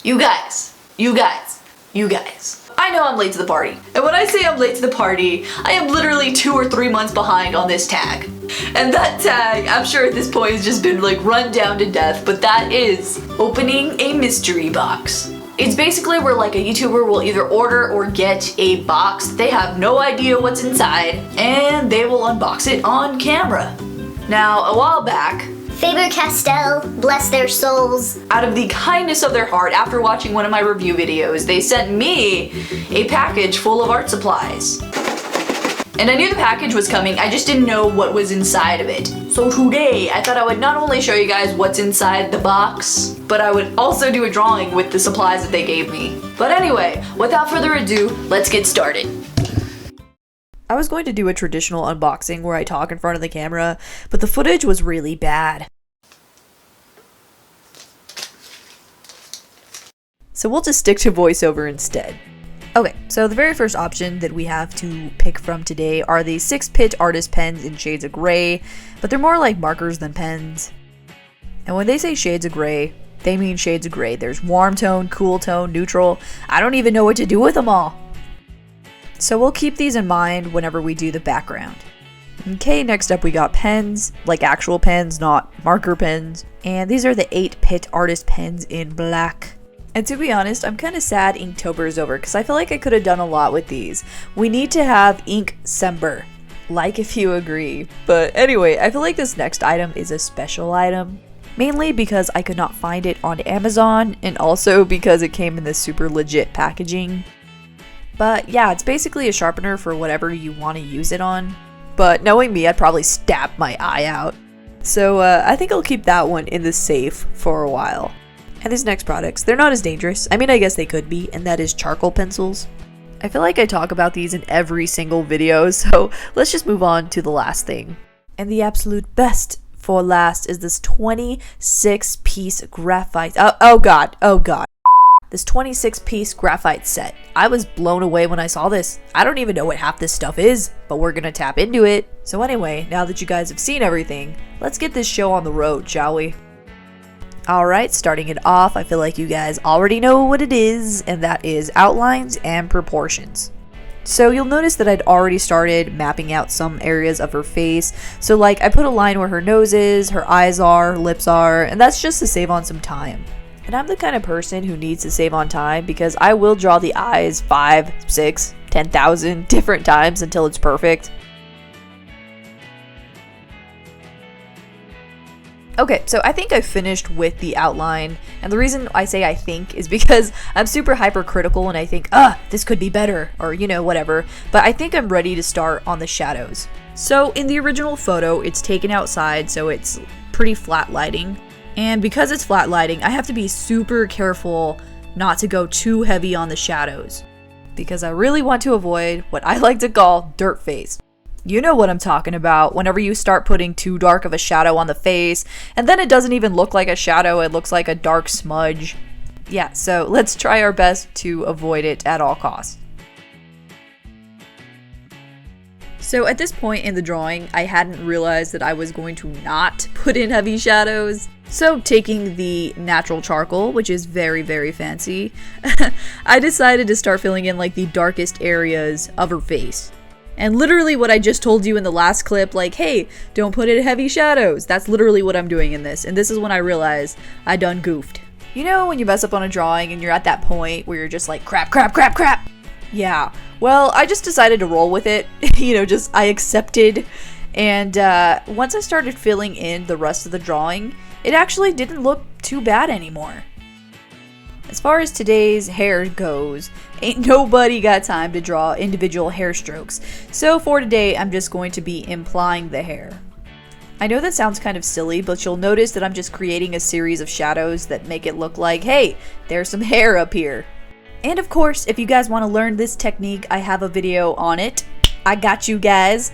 You guys. I know I'm late to the party. And when I say I'm late to the party, I am literally 2 or 3 months behind on this tag. And that tag, I'm sure at this point has just been like run down to death, but that is opening a mystery box. It's basically where like a YouTuber will either order or get a box. They have no idea what's inside and they will unbox it on camera. Now, a while back, Faber-Castell, bless their souls, out of the kindness of their heart, after watching one of my review videos, they sent me a package full of art supplies. And I knew the package was coming, I just didn't know what was inside of it. So today, I thought I would not only show you guys what's inside the box, but I would also do a drawing with the supplies that they gave me. But anyway, without further ado, let's get started. I was going to do a traditional unboxing where I talk in front of the camera, but the footage was really bad. So we'll just stick to voiceover instead. Okay, so the very first option that we have to pick from today are the 6-pit artist pens in shades of gray, but they're more like markers than pens. And when they say shades of gray, they mean shades of gray. There's warm tone, cool tone, neutral. I don't even know what to do with them all. So we'll keep these in mind whenever we do the background. Okay, next up we got pens, like actual pens, not marker pens. And these are the 8-pit artist pens in black. And to be honest, I'm kind of sad Inktober is over because I feel like I could have done a lot with these. We need to have Inkcember. Like if you agree. But anyway, I feel like this next item is a special item. Mainly because I could not find it on Amazon and also because it came in this super legit packaging. But yeah, it's basically a sharpener for whatever you want to use it on. But knowing me, I'd probably stab my eye out. So I think I'll keep that one in the safe for a while. And these next products, they're not as dangerous. I mean, I guess they could be, and that is charcoal pencils. I feel like I talk about these in every single video, so let's just move on to the last thing. And the absolute best for last is this 26-piece graphite. Oh god. This 26-piece graphite set. I was blown away when I saw this. I don't even know what half this stuff is, but we're gonna tap into it. So anyway, now that you guys have seen everything, let's get this show on the road, shall we? Alright, starting it off, I feel like you guys already know what it is, and that is outlines and proportions. So you'll notice that I'd already started mapping out some areas of her face. So like, I put a line where her nose is, her eyes are, her lips are, and that's just to save on some time. And I'm the kind of person who needs to save on time because I will draw the eyes 5, 6, 10,000 different times until it's perfect. Okay, so I think I finished with the outline, and the reason I say I think is because I'm super hypercritical and I think, this could be better, or you know, whatever, but I think I'm ready to start on the shadows. So in the original photo, it's taken outside, so it's pretty flat lighting, and because it's flat lighting, I have to be super careful not to go too heavy on the shadows, because I really want to avoid what I like to call dirt face. You know what I'm talking about, whenever you start putting too dark of a shadow on the face, and then it doesn't even look like a shadow, it looks like a dark smudge. Yeah, so let's try our best to avoid it at all costs. So at this point in the drawing, I hadn't realized that I was going to not put in heavy shadows. So taking the natural charcoal, which is very, very fancy, I decided to start filling in like the darkest areas of her face. And literally what I just told you in the last clip, like, hey, don't put in heavy shadows. That's literally what I'm doing in this. And this is when I realized I done goofed. You know when you mess up on a drawing and you're at that point where you're just like, crap. Yeah, well, I just decided to roll with it. I accepted. And once I started filling in the rest of the drawing, it actually didn't look too bad anymore. As far as today's hair goes, ain't nobody got time to draw individual hair strokes. So for today, I'm just going to be implying the hair. I know that sounds kind of silly, but you'll notice that I'm just creating a series of shadows that make it look like, hey, there's some hair up here. And of course, if you guys want to learn this technique, I have a video on it. I got you guys.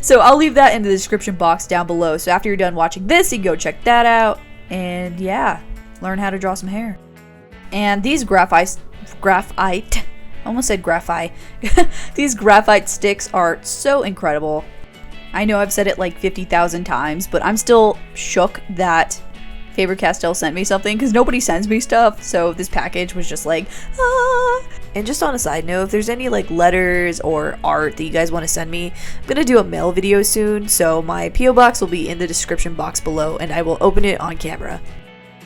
So I'll leave that in the description box down below. So after you're done watching this, you can go check that out. And yeah, learn how to draw some hair. And these graphite, almost said graphite. These graphite sticks are so incredible. I know I've said it like 50,000 times, but I'm still shook that Faber-Castell sent me something because nobody sends me stuff, so this package was just like, ah. And just on a side note, if there's any like letters or art that you guys want to send me, I'm gonna do a mail video soon, so my PO box will be in the description box below and I will open it on camera.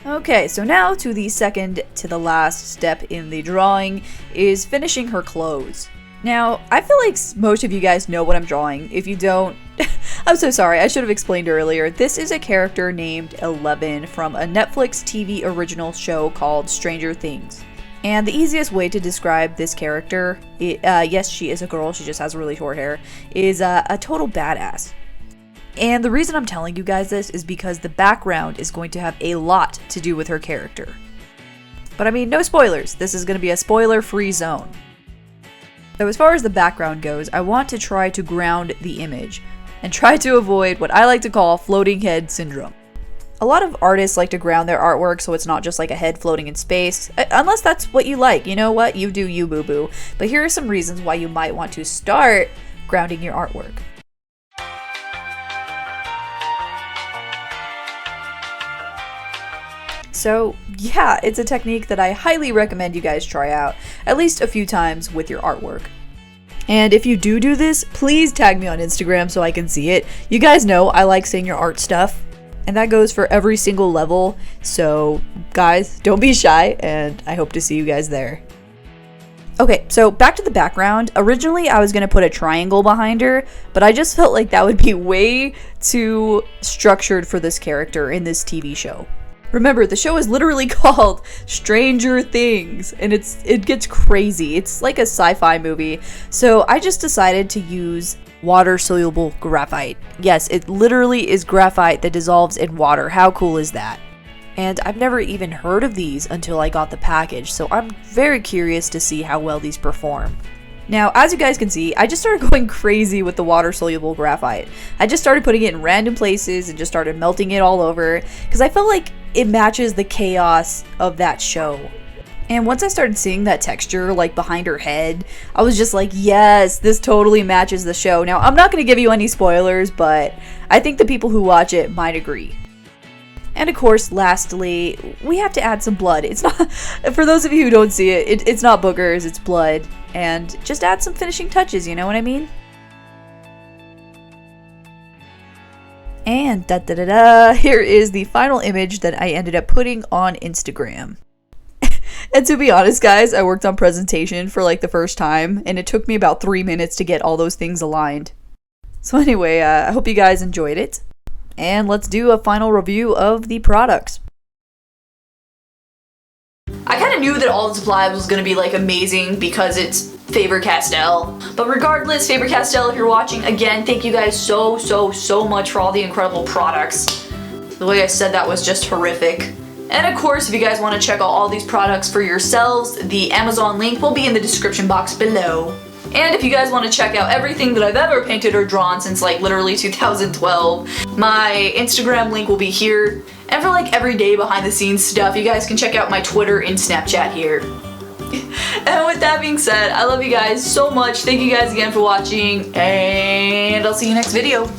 Okay, so now to the second to the last step in the drawing is finishing her clothes. Now, I feel like most of you guys know what I'm drawing. If you don't, I'm so sorry, I should have explained earlier. This is a character named 11 from a Netflix TV original show called Stranger Things. And the easiest way to describe this character, yes, she is a girl, she just has really short hair, is a total badass. And the reason I'm telling you guys this is because the background is going to have a lot to do with her character. But I mean, no spoilers. This is going to be a spoiler-free zone. So as far as the background goes, I want to try to ground the image and try to avoid what I like to call floating head syndrome. A lot of artists like to ground their artwork so it's not just like a head floating in space, unless that's what you like. You know what? You do you, boo-boo. But here are some reasons why you might want to start grounding your artwork. So yeah, it's a technique that I highly recommend you guys try out, at least a few times with your artwork. And if you do this, please tag me on Instagram so I can see it. You guys know I like seeing your art stuff, and that goes for every single level. So guys, don't be shy, and I hope to see you guys there. Okay, so back to the background. Originally, I was going to put a triangle behind her, but I just felt like that would be way too structured for this character in this TV show. Remember, the show is literally called Stranger Things, and it gets crazy. It's like a sci-fi movie. So I just decided to use water-soluble graphite. Yes, it literally is graphite that dissolves in water. How cool is that? And I've never even heard of these until I got the package, so I'm very curious to see how well these perform. Now, as you guys can see, I just started going crazy with the water-soluble graphite. I just started putting it in random places and just started melting it all over, because I felt like it matches the chaos of that show. And once I started seeing that texture, like behind her head, I was just like, yes, this totally matches the show. Now, I'm not going to give you any spoilers, but I think the people who watch it might agree. And of course, lastly, we have to add some blood. It's not, for those of you who don't see it, it's not boogers, it's blood. And just add some finishing touches, you know what I mean? And here is the final image that I ended up putting on Instagram. And to be honest, guys, I worked on presentation for like the first time, and it took me about 3 minutes to get all those things aligned. So anyway, I hope you guys enjoyed it. And let's do a final review of the products. I kind of knew that all the supplies was going to be like amazing because it's Faber-Castell. But regardless, Faber-Castell, if you're watching, again, thank you guys so much for all the incredible products. The way I said that was just horrific. And of course, if you guys want to check out all these products for yourselves, the Amazon link will be in the description box below. And if you guys want to check out everything that I've ever painted or drawn since like literally 2012, my Instagram link will be here. And for like everyday behind the scenes stuff, you guys can check out my Twitter and Snapchat here. And with that being said, I love you guys so much. Thank you guys again for watching, and I'll see you next video.